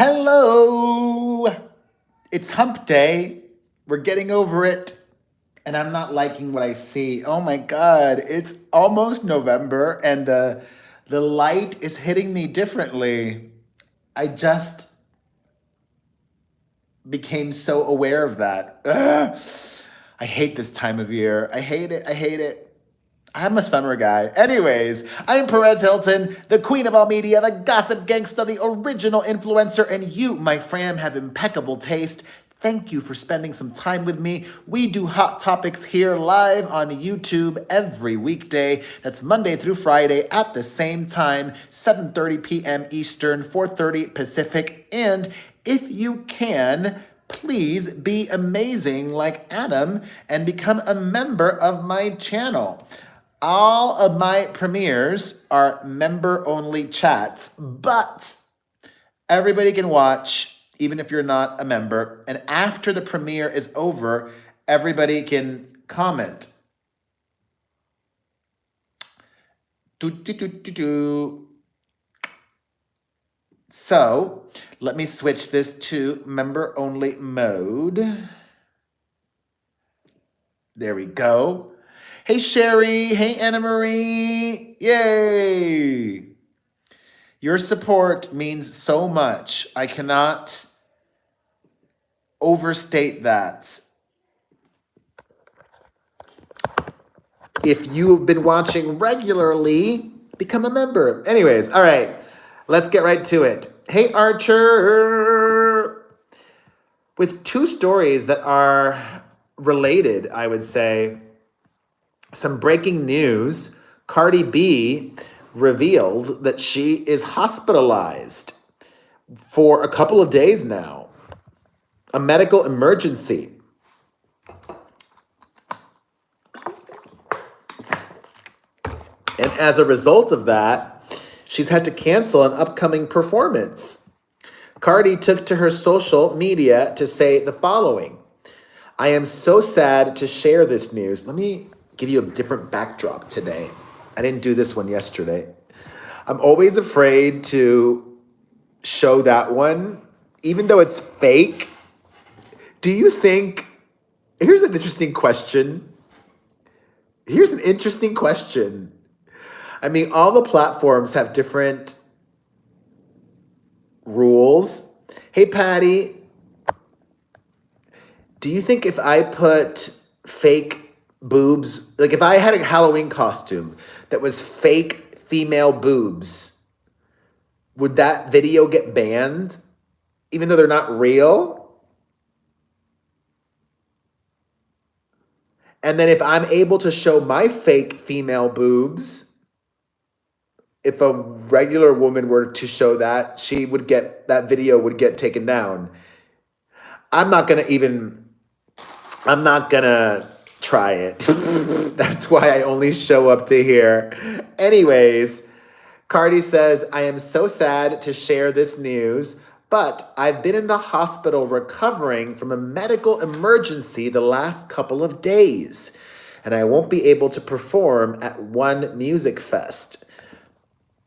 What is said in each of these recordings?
Hello! It's hump day. We're getting over it. And I'm not liking what I see. Oh my God, it's almost November and the light is hitting me differently. I just became so aware of that. Ugh. I hate this time of year. I hate it. I hate it. I'm a summer guy. Anyways, I'm Perez Hilton, the queen of all media, the gossip gangsta, the original influencer, and you, my fam, have impeccable taste. Thank you for spending some time with me. We do Hot Topics here live on YouTube every weekday. That's Monday through Friday at the same time, 7:30 p.m. Eastern, 4:30 Pacific. And if you can, please be amazing like Adam and become a member of my channel. All of my premieres are member-only chats, but everybody can watch, even if you're not a member. And after the premiere is over, everybody can comment. So let me switch this to member-only mode. There we go. Hey, Sherry. Hey, Anna Marie. Yay. Your support means so much. I cannot overstate that. If you've been watching regularly, become a member. Anyways, all right. Let's get right to it. Hey, Archer. With two stories that are related, I would say. Some breaking news. Cardi B revealed that she is hospitalized for a couple of days now. A medical emergency. And as a result of that, she's had to cancel an upcoming performance. Cardi took to her social media to say the following. I am so sad to share this news. Let me give you a different backdrop today. I didn't do this one yesterday. I'm always afraid to show that one, even though it's fake. Do you think, here's an interesting question. I mean, all the platforms have different rules. Hey, Patty, do you think if I put fake boobs, like if I had a Halloween costume that was fake female boobs, would that video get banned even though they're not real? And then if I'm able to show my fake female boobs, if a regular woman were to show that, that video would get taken down. I'm not gonna try it. That's why I only show up to here. Anyways, Cardi says, I am so sad to share this news, but I've been in the hospital recovering from a medical emergency the last couple of days, and I won't be able to perform at one music fest.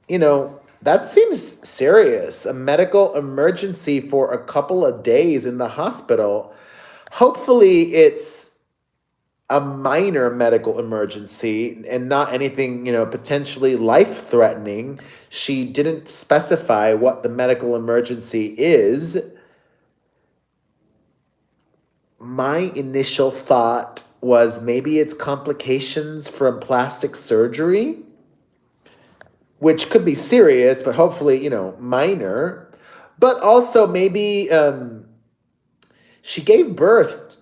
You know, that seems serious. A medical emergency for a couple of days in the hospital. Hopefully it's a minor medical emergency and not anything, potentially life-threatening. She didn't specify what the medical emergency is. My initial thought was maybe it's complications from plastic surgery, which could be serious, but hopefully, minor. But also maybe she gave birth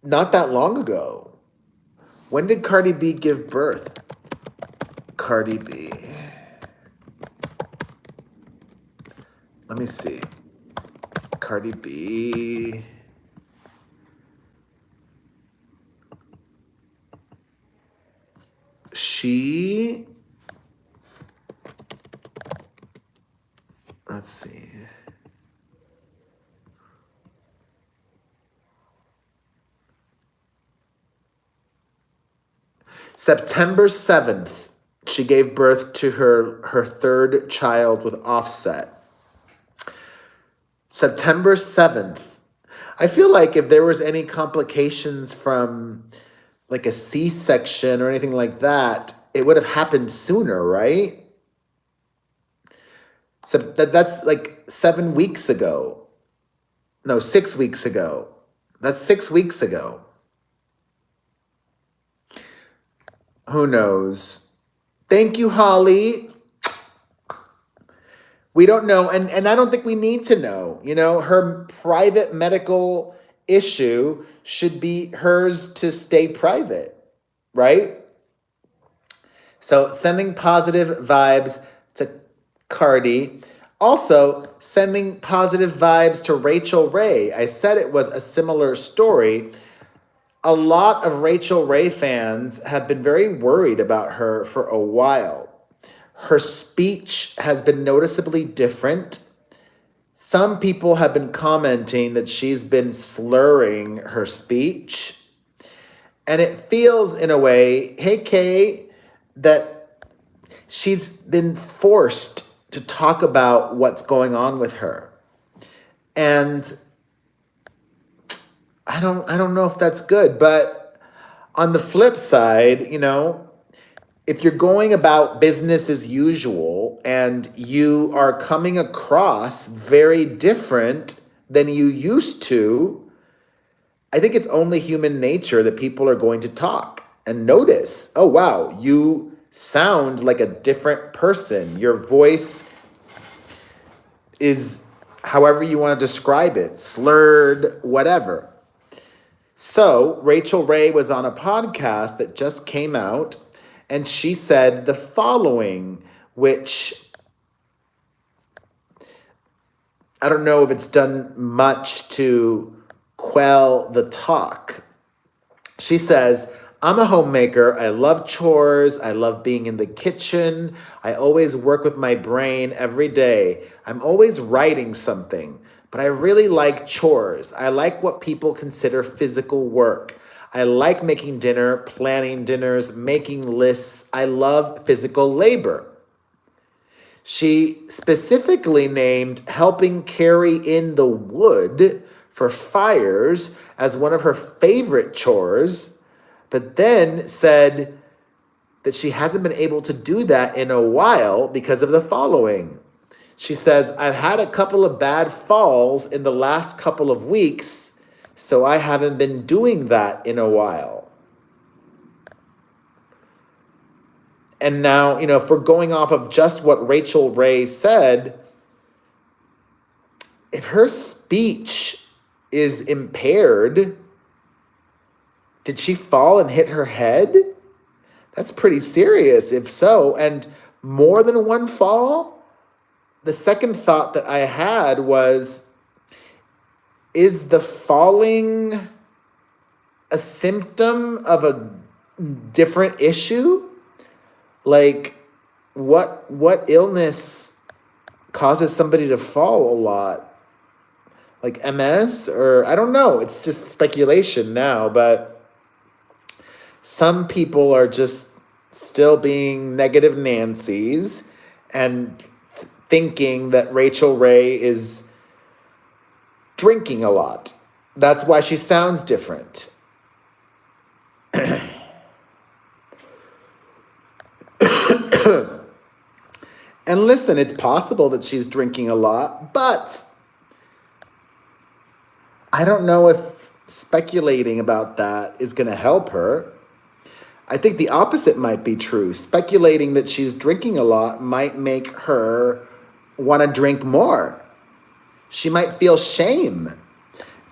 not that long ago. When did Cardi B give birth? Cardi B. Let me see. Cardi B. Let's see. September 7th, she gave birth to her third child with Offset. September 7th. I feel like if there was any complications from like a C-section or anything like that, it would have happened sooner, right? So that's like 7 weeks ago. No, 6 weeks ago. That's 6 weeks ago. Who knows? Thank you, Holly. We don't know, and I don't think we need to know. You know, her private medical issue should be hers to stay private, right? So sending positive vibes to Cardi. Also, sending positive vibes to Rachel Ray. I said it was a similar story. A lot of Rachel Ray fans have been very worried about her for a while. Her speech has been noticeably different. Some people have been commenting that she's been slurring her speech. And it feels in a way, hey Kay, that she's been forced to talk about what's going on with her. And I don't know if that's good, but on the flip side, you know, if you're going about business as usual and you are coming across very different than you used to, I think it's only human nature that people are going to talk and notice, oh, wow, you sound like a different person. Your voice is however you want to describe it, slurred, whatever. So Rachel Ray was on a podcast that just came out, and she said the following, which I don't know if it's done much to quell the talk. She says, I'm a homemaker. I love chores. I love being in the kitchen. I always work with my brain every day. I'm always writing something, but I really like chores. I like what people consider physical work. I like making dinner, planning dinners, making lists. I love physical labor. She specifically named helping carry in the wood for fires as one of her favorite chores, but then said that she hasn't been able to do that in a while because of the following. She says, I've had a couple of bad falls in the last couple of weeks, so I haven't been doing that in a while. And now, you know, if we're going off of just what Rachel Ray said, if her speech is impaired, did she fall and hit her head? That's pretty serious, if so. And more than one fall? The second thought that I had was, is the falling a symptom of a different issue? Like, what illness causes somebody to fall a lot? Like MS? Or I don't know. It's just speculation now, but some people are just still being negative Nancys and thinking that Rachel Ray is drinking a lot. That's why she sounds different. And listen, it's possible that she's drinking a lot, but I don't know if speculating about that is going to help her. I think the opposite might be true. Speculating that she's drinking a lot might make her want to drink more. She might feel shame.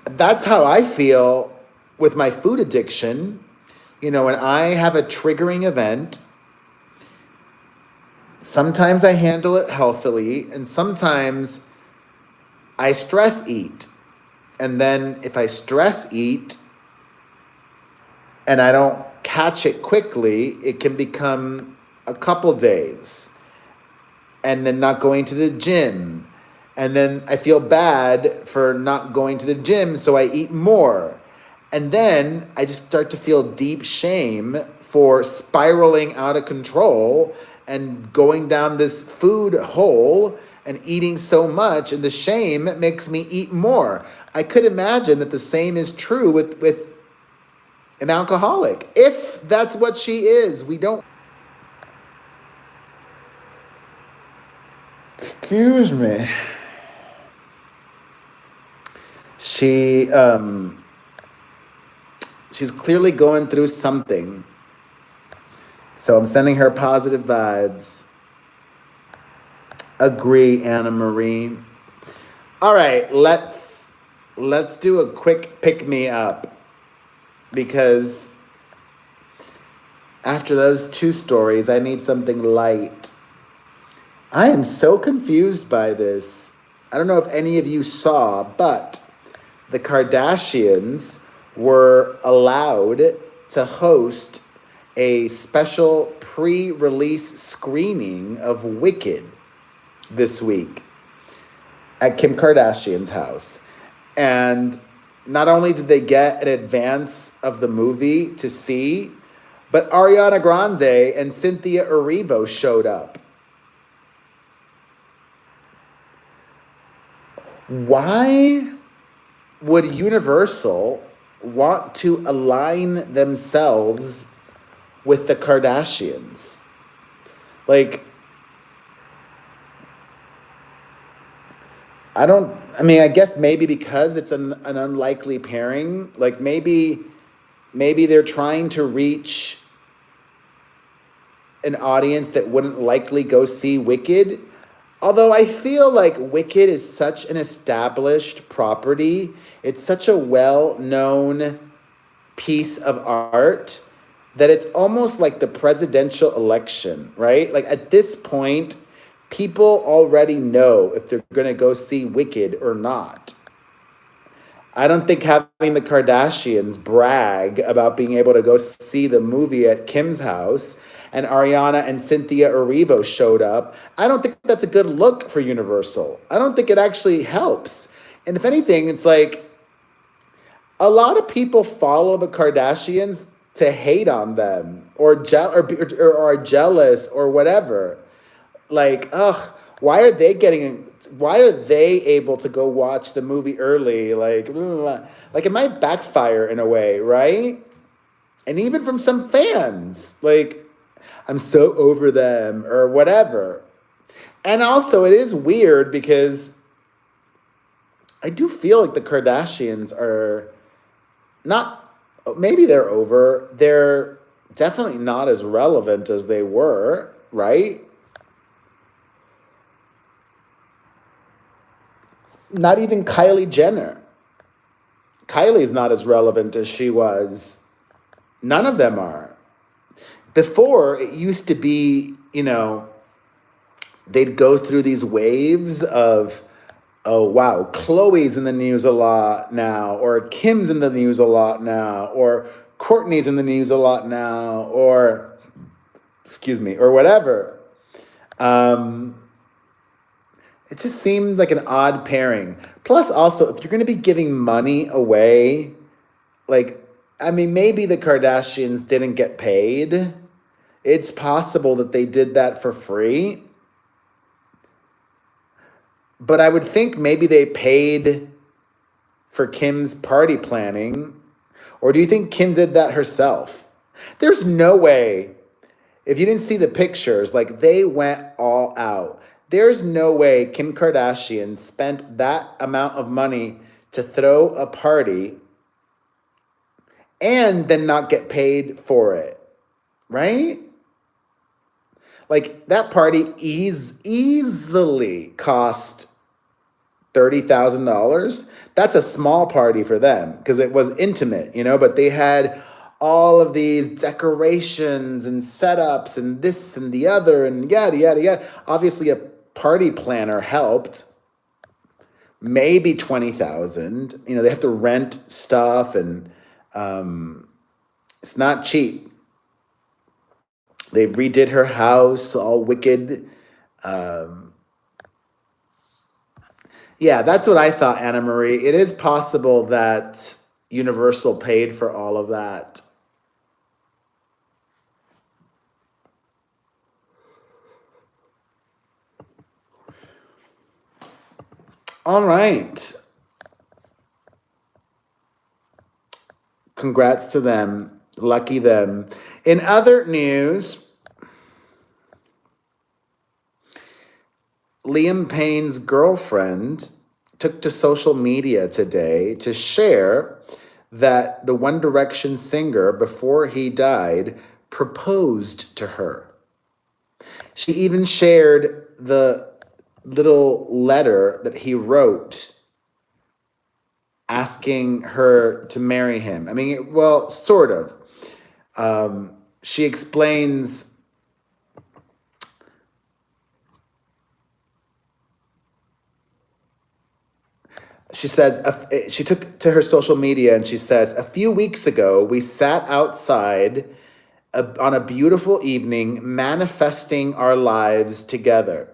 That's how I feel with my food addiction. You know, when I have a triggering event, sometimes I handle it healthily, and sometimes I stress eat. And then if I stress eat and I don't catch it quickly, it can become a couple days. And then not going to the gym. And then I feel bad for not going to the gym, so I eat more. And then I just start to feel deep shame for spiraling out of control and going down this food hole and eating so much, and the shame makes me eat more. I could imagine that the same is true with an alcoholic. If that's what she is, we don't. Excuse me. She she's clearly going through something. So I'm sending her positive vibes. Agree, Anna Marie. All right, let's do a quick pick me up, because after those two stories, I need something light. I am so confused by this. I don't know if any of you saw, but the Kardashians were allowed to host a special pre-release screening of Wicked this week at Kim Kardashian's house. And not only did they get an advance of the movie to see, but Ariana Grande and Cynthia Erivo showed up. Why would Universal want to align themselves with the Kardashians? Like, I guess maybe because it's an unlikely pairing. Like, maybe they're trying to reach an audience that wouldn't likely go see Wicked. Although I feel like Wicked is such an established property, it's such a well-known piece of art that it's almost like the presidential election, right? Like, at this point, people already know if they're going to go see Wicked or not. I don't think having the Kardashians brag about being able to go see the movie at Kim's house and Ariana and Cynthia Erivo showed up, I don't think that's a good look for Universal. I don't think it actually helps. And if anything, it's like a lot of people follow the Kardashians to hate on them or are jealous or whatever. Like, ugh, why are they able to go watch the movie early? Like it might backfire in a way, right? And even from some fans, like, I'm so over them or whatever. And also, it is weird because I do feel like the Kardashians are not, maybe they're over. They're definitely not as relevant as they were, right? Not even Kylie Jenner. Kylie's not as relevant as she was. None of them are. Before, it used to be, they'd go through these waves of, oh, wow, Khloe's in the news a lot now, or Kim's in the news a lot now, or Kourtney's in the news a lot now, or whatever. It just seemed like an odd pairing. Plus, also, if you're going to be giving money away, maybe the Kardashians didn't get paid. It's possible that they did that for free. But I would think maybe they paid for Kim's party planning. Or do you think Kim did that herself? There's no way. If you didn't see the pictures, they went all out. There's no way Kim Kardashian spent that amount of money to throw a party and then not get paid for it, right? That party easily cost $30,000. That's a small party for them because it was intimate, but they had all of these decorations and setups and this and the other and yada, yada, yada. Obviously, a party planner helped. Maybe 20,000. They have to rent stuff and it's not cheap. They redid her house, all wicked. Yeah, that's what I thought, Anna Marie. It is possible that Universal paid for all of that. All right. Congrats to them. Lucky them. In other news, Liam Payne's girlfriend took to social media today to share that the One Direction singer, before he died, proposed to her. She even shared the little letter that he wrote asking her to marry him. I mean, well, sort of. She explains. She says, she took to her social media and she says, a few weeks ago, we sat outside on a beautiful evening, manifesting our lives together.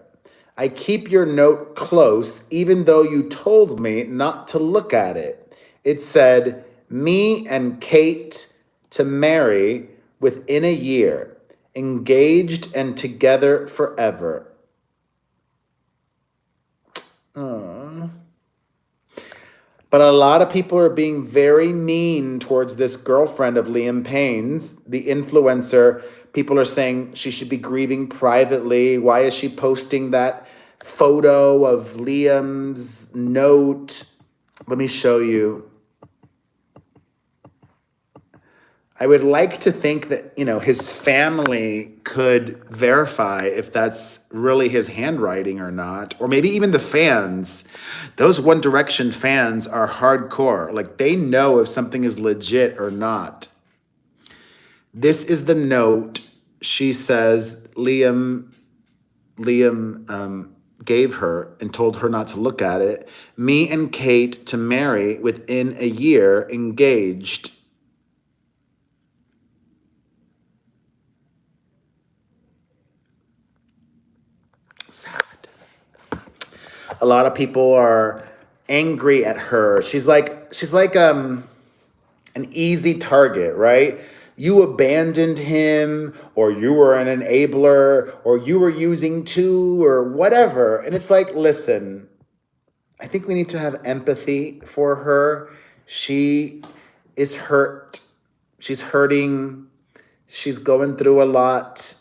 I keep your note close, even though you told me not to look at it. It said, me and Kate to marry within a year, engaged and together forever. Aww. But a lot of people are being very mean towards this girlfriend of Liam Payne's, the influencer. People are saying she should be grieving privately. Why is she posting that photo of Liam's note? Let me show you. I would like to think that, his family could verify if that's really his handwriting or not. Or maybe even the fans. Those One Direction fans are hardcore. Like, they know if something is legit or not. This is the note she says Liam gave her and told her not to look at it. Me and Kate to marry within a year, engaged. A lot of people are angry at her. She's like an easy target, right? You abandoned him, or you were an enabler, or you were using two, or whatever. And it's like, listen, I think we need to have empathy for her. She is hurt. She's hurting. She's going through a lot.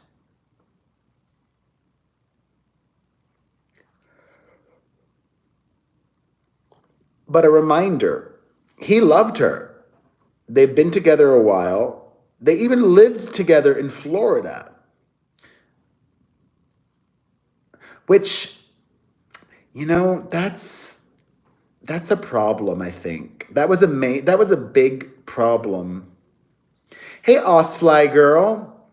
But a reminder, he loved her. They've been together a while. They even lived together in Florida. Which, that's a problem, I think. That was a big problem. Hey, Osfly girl.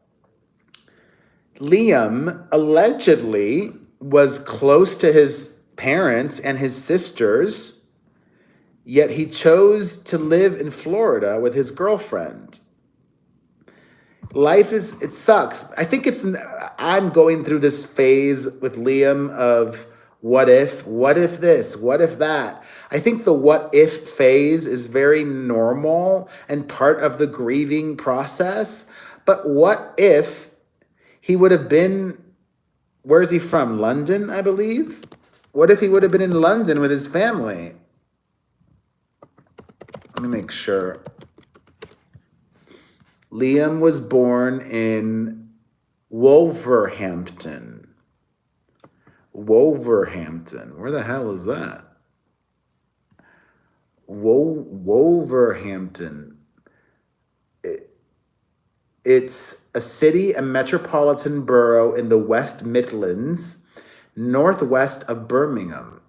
Liam allegedly was close to his parents and his sisters, yet he chose to live in Florida with his girlfriend. It sucks. I think I'm going through this phase with Liam of what if this, what if that. I think the what if phase is very normal and part of the grieving process. But what if he would have been, where is he from? London, I believe. What if he would have been in London with his family? Let me make sure. Liam was born in Wolverhampton. Wolverhampton. Where the hell is that? Wolverhampton. It's a city, a metropolitan borough in the West Midlands, northwest of Birmingham.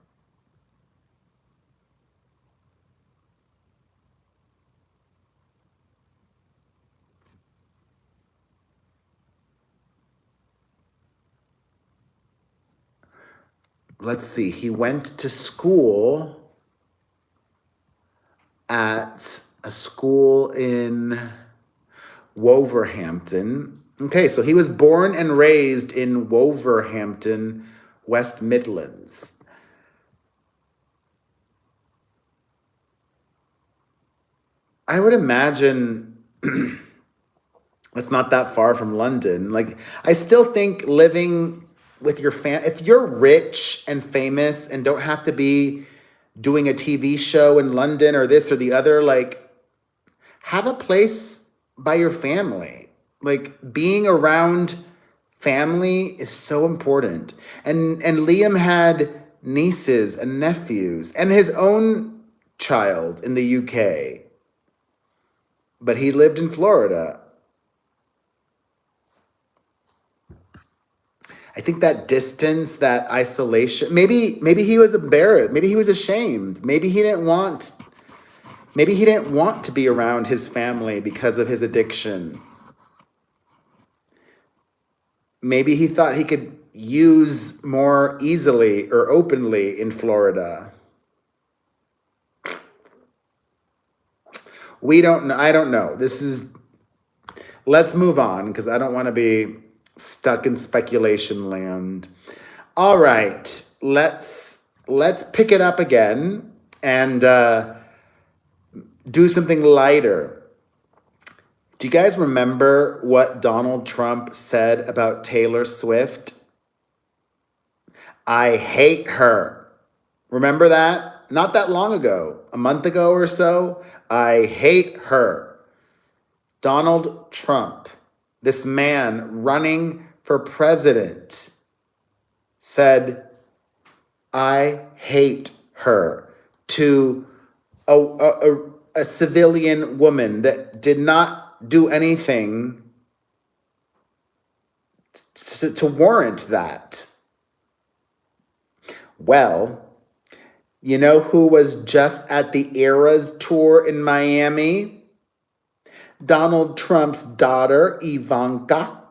Let's see, he went to school at a school in Wolverhampton. Okay, so he was born and raised in Wolverhampton, West Midlands. I would imagine it's not that far from London. Like, I still think living with your if you're rich and famous and don't have to be doing a TV show in London or this or the other. Like, have a place by your family. Like, being around family is so important. And Liam had nieces and nephews and his own child in the UK, but he lived in Florida. I think that distance, that isolation, maybe he was embarrassed, maybe he was ashamed, maybe he didn't want to be around his family because of his addiction. Maybe he thought he could use more easily or openly in Florida. We don't know. I don't know. Let's move on because I don't want to be stuck in speculation land. All right, let's pick it up again and do something lighter. Do you guys remember what Donald Trump said about Taylor Swift? I hate her. Remember that? Not that long ago, a month ago or so. I hate her. Donald Trump, this man running for president, said, I hate her to a civilian woman that did not do anything to warrant that. Well, you know who was just at the Eras tour in Miami? Donald Trump's daughter, Ivanka.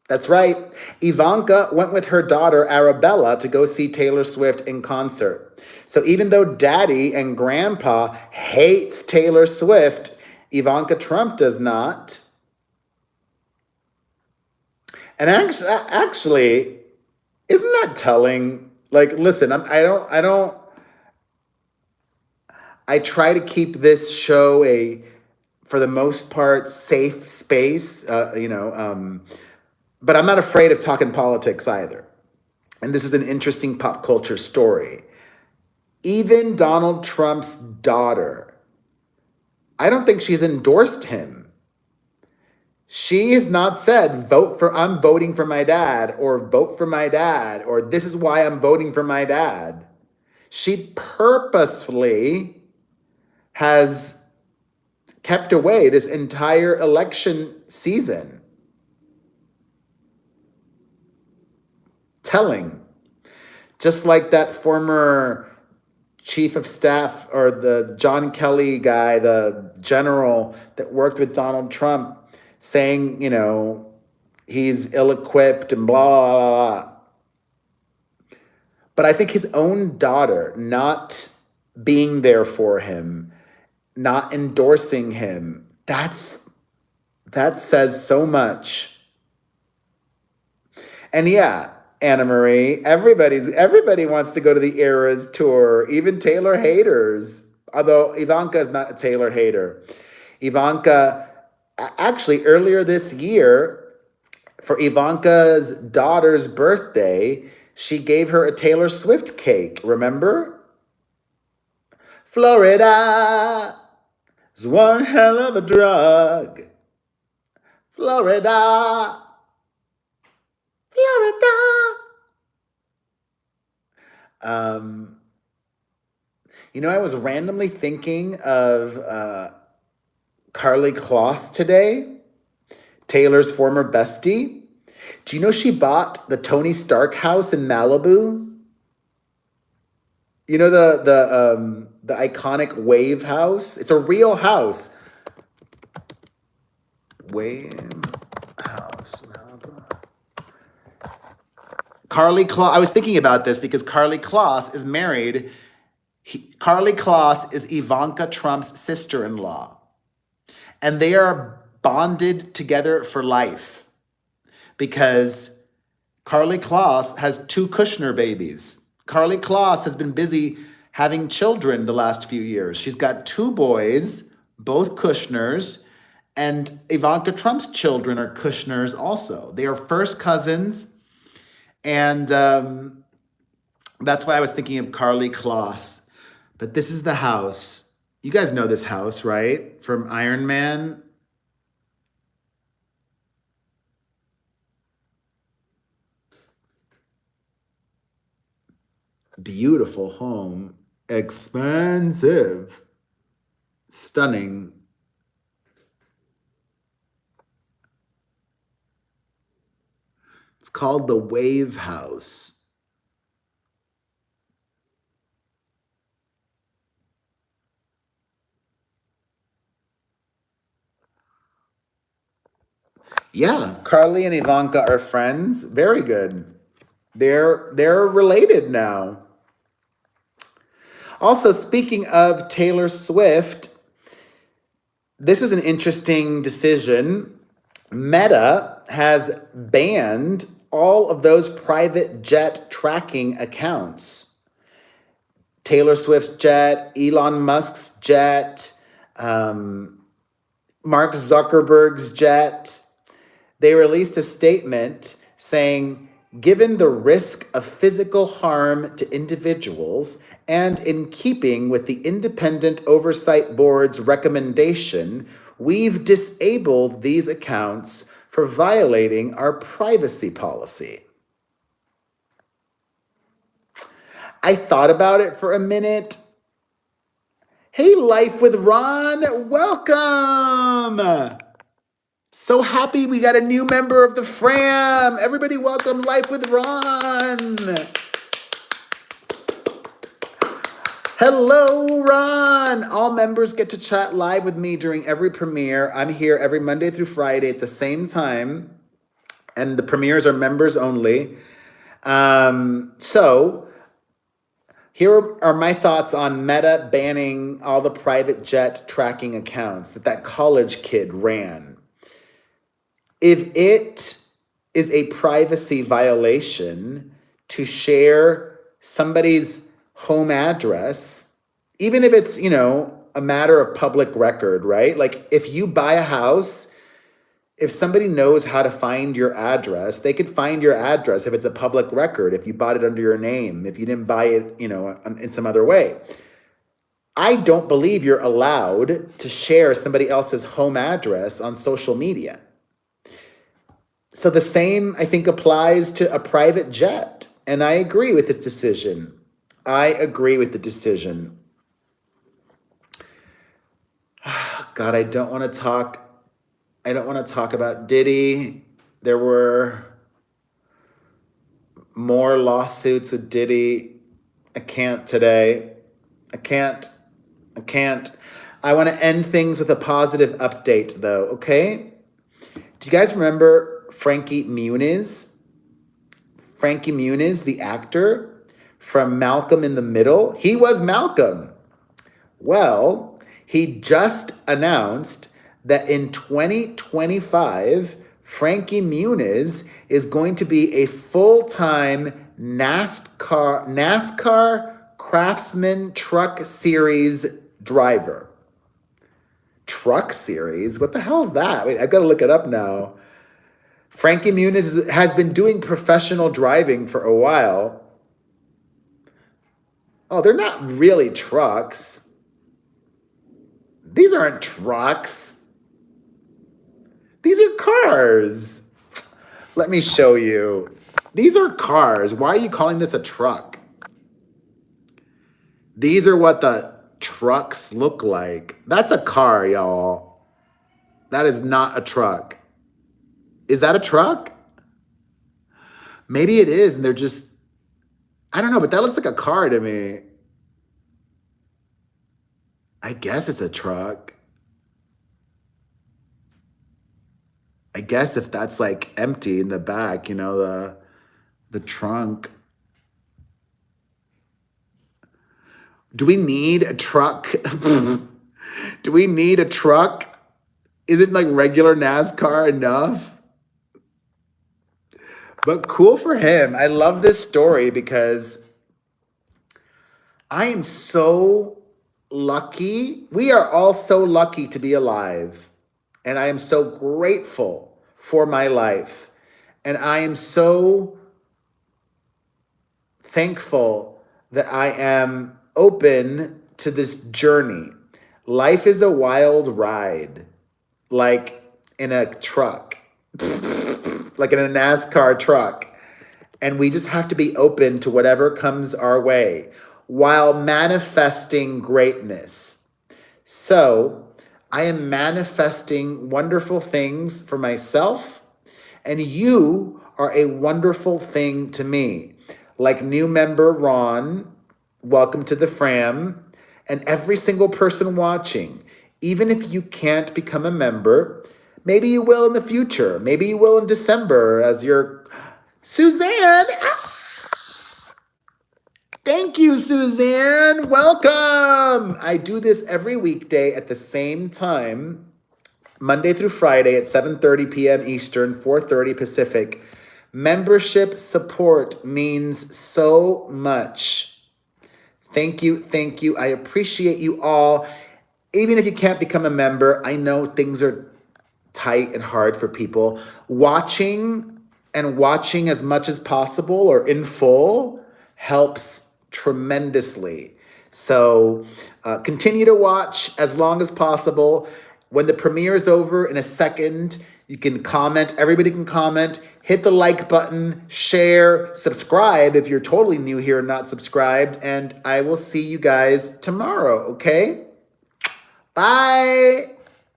That's right. Ivanka went with her daughter, Arabella, to go see Taylor Swift in concert. So even though Daddy and Grandpa hates Taylor Swift, Ivanka Trump does not. And actually, isn't that telling? Like, listen, I try to keep this show for the most part, safe space, but I'm not afraid of talking politics either. And this is an interesting pop culture story. Even Donald Trump's daughter, I don't think she's endorsed him. She has not said, I'm voting for my dad, or vote for my dad, or this is why I'm voting for my dad. She purposefully has kept away this entire election season. Telling. Just like that former chief of staff or the John Kelly guy, the general that worked with Donald Trump, saying, he's ill-equipped and blah, blah, blah, blah. But I think his own daughter not being there for him, not endorsing him, that says so much. And yeah, Anna Marie, everybody wants to go to the Eras tour, even Taylor haters. Although Ivanka is not a Taylor hater. Ivanka, actually earlier this year, for Ivanka's daughter's birthday, she gave her a Taylor Swift cake, remember? Florida is one hell of a drug. Florida. I was randomly thinking of Carly Kloss today, Taylor's former bestie. Do you know she bought the Tony Stark house in Malibu? You know the iconic Wave house? It's a real house. Wave house, Malibu. Carly Kloss, I was thinking about this because Carly Kloss is married. Carly Kloss is Ivanka Trump's sister-in-law. And they are bonded together for life because Carly Kloss has 2 Kushner babies. Carly Kloss has been busy having children the last few years. She's got 2 boys, both Kushners, and Ivanka Trump's children are Kushners also. They are first cousins, and that's why I was thinking of Carly Kloss. But this is the house. You guys know this house, right? From Iron Man. Beautiful home. Expensive. Stunning. It's called the Wave House. Yeah, Carly and Ivanka are friends. Very good. They're related now. Also, speaking of Taylor Swift, this was an interesting decision. Meta has banned all of those private jet tracking accounts. Taylor Swift's jet, Elon Musk's jet, Mark Zuckerberg's jet. They released a statement saying, given the risk of physical harm to individuals and in keeping with the Independent Oversight Board's recommendation, we've disabled these accounts for violating our privacy policy. I thought about it for a minute. Hey, Life with Ron, welcome. So happy we got a new member of the fram. Everybody welcome Life with Ron. Hello, Ron. All members get to chat live with me during every premiere. I'm here every Monday through Friday at the same time. And the premieres are members only. So here are my thoughts on Meta banning all the private jet tracking accounts that college kid ran. If it is a privacy violation to share somebody's home address, even if it's, a matter of public record, right? Like if you buy a house, if somebody knows how to find your address, they could find your address if it's a public record, if you bought it under your name, if you didn't buy it, in some other way. I don't believe you're allowed to share somebody else's home address on social media. So the same, I think, applies to a private jet. And I agree with this decision. I agree with the decision. God, I don't want to talk about Diddy. There were more lawsuits with Diddy. I can't today. I can't. I want to end things with a positive update, though, okay? Do you guys remember Frankie Muniz? Frankie Muniz, the actor from Malcolm in the Middle. He was Malcolm. Well, he just announced that in 2025, Frankie Muniz is going to be a full-time NASCAR Craftsman Truck Series driver. Truck Series? What the hell is that? Wait, I've got to look it up now. Frankie Muniz has been doing professional driving for a while. Oh, they're not really trucks. These aren't trucks. These are cars. Let me show you. These are cars. Why are you calling this a truck? These are what the trucks look like. That's a car, y'all. That is not a truck. Is that a truck? Maybe it is, and they're just, I don't know, but that looks like a car to me. I guess it's a truck. I guess if that's like empty in the back, the trunk. Do we need a truck? Do we need a truck? Isn't like regular NASCAR enough? But cool for him. I love this story because I am so lucky. We are all so lucky to be alive. And I am so grateful for my life. And I am so thankful that I am open to this journey. Life is a wild ride, like in a truck, like in a NASCAR truck. And we just have to be open to whatever comes our way while manifesting greatness. So I am manifesting wonderful things for myself, and you are a wonderful thing to me. Like new member Ron, welcome to the Fram, and every single person watching. Even if you can't become a member, maybe you will in the future. Maybe you will in December as your Suzanne. Thank you, Suzanne. Welcome. I do this every weekday at the same time, Monday through Friday at 7:30 p.m. Eastern, 4:30 Pacific. Membership support means so much. Thank you. Thank you. I appreciate you all. Even if you can't become a member, I know things are tight and hard for people. Watching as much as possible or in full helps tremendously. So continue to watch as long as possible. When the premiere is over in a second, you can comment. Everybody can comment. Hit the like button, share, subscribe if you're totally new here and not subscribed. And I will see you guys tomorrow, okay? Bye.